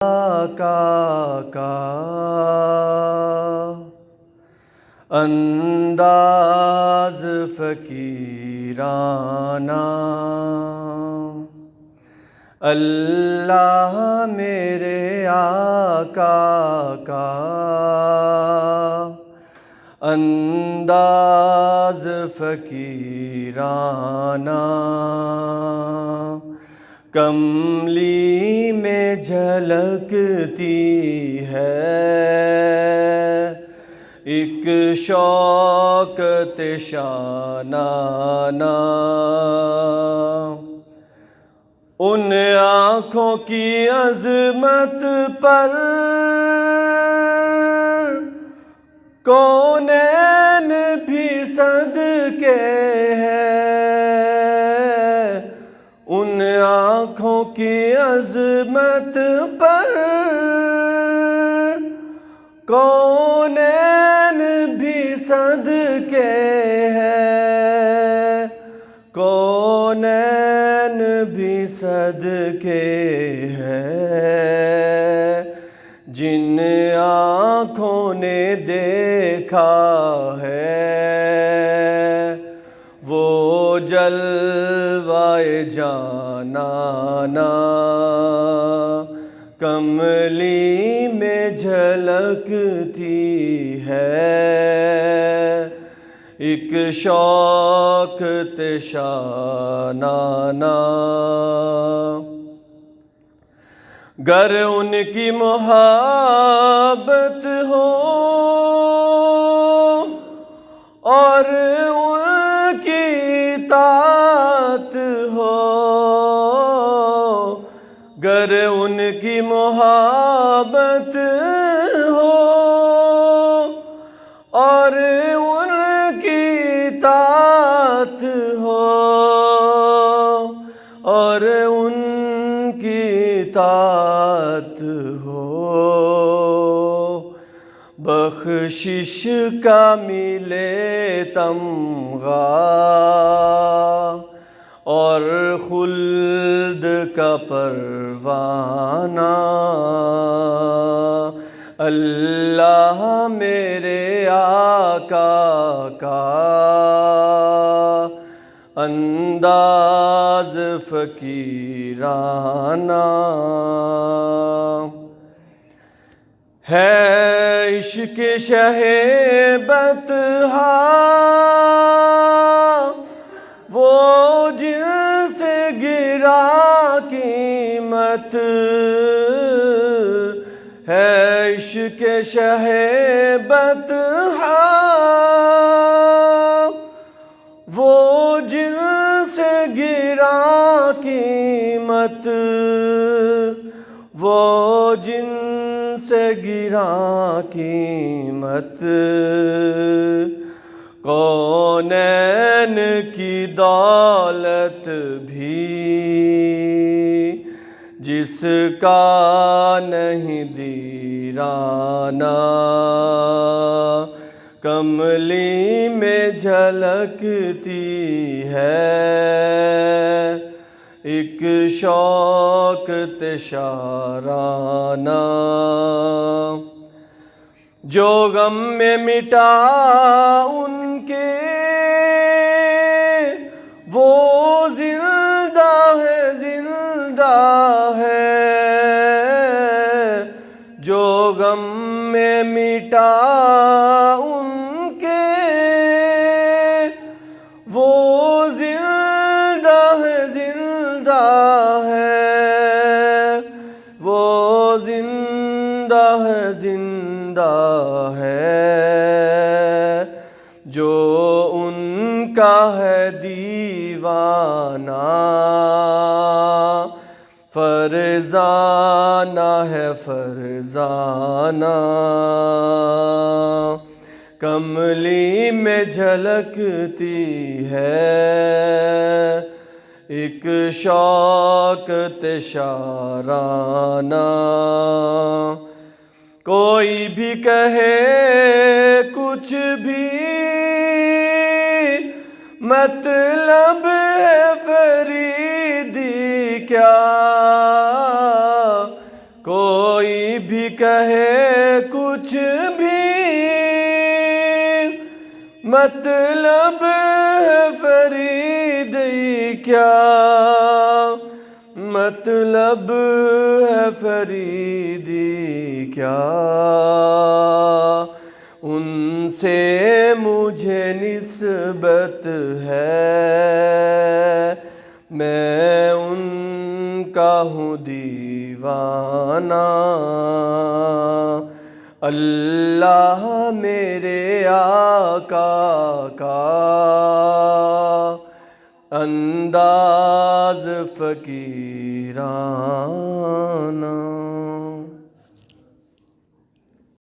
کا انداز فقیرانہ، اللہ میرے آقا کا انداز فقیرانہ، کملی میں جھلکتی ہے ایک شوکت شانانہ، ان آنکھوں کی عظمت پر کونین بھی صدقے ہیں، ان آنکھوں کی عظمت پر کونین بھی صدقے ہیں، کونین بھی صدقے ہیں، جن آنکھوں نے دیکھا ہے وہ جلوہ جانانہ، کملی میں جھلکتی ہے ایک شوکت شانانہ، گر ان کی محبت ہو اور ان کی اطاعت ہو، گر ان کی محبت ہو اور ان کی اطاعت ہو، اور ان کی اطاعت ہو، بخشش کا ملے تمغہ اور خلد کا پروانہ، اللہ میرے آقا کا انداز فقیرانہ، ہے عشق شہ بطحا وہ جن سے گرا قیمت، ہے عشق شہ بطحا وہ جن سے گرا قیمت، وہ جن سے گرا قیمت، کونین کی دولت بھی جس کا نہیں دیرانہ، کملی میں جھلکتی ہے ایک شوکت شارانہ، جو غم میں مٹا ان کے وہ زندہ ہے، زندہ ہے، جو غم میں مٹا ان کے وہ زندہ ہے، زندہ ہے، وہ زندہ ہے، زندہ ہے، جو ان کا ہے دیوانہ، فرزانہ ہے، فرزانہ، کملی میں جھلکتی ہے ایک شوکت شارانہ، کوئی بھی کہے کچھ بھی مطلب ہے فریدی کیا، کوئی کوئی بھی کہے کچھ بھی، مطلب ہے فریدی کیا، مطلب ہے فریدی کیا، ان سے مجھے نسبت ہے، میں ان کا ہوں دیوانہ، اللہ میرے آقا کا انداز فقیرانہ۔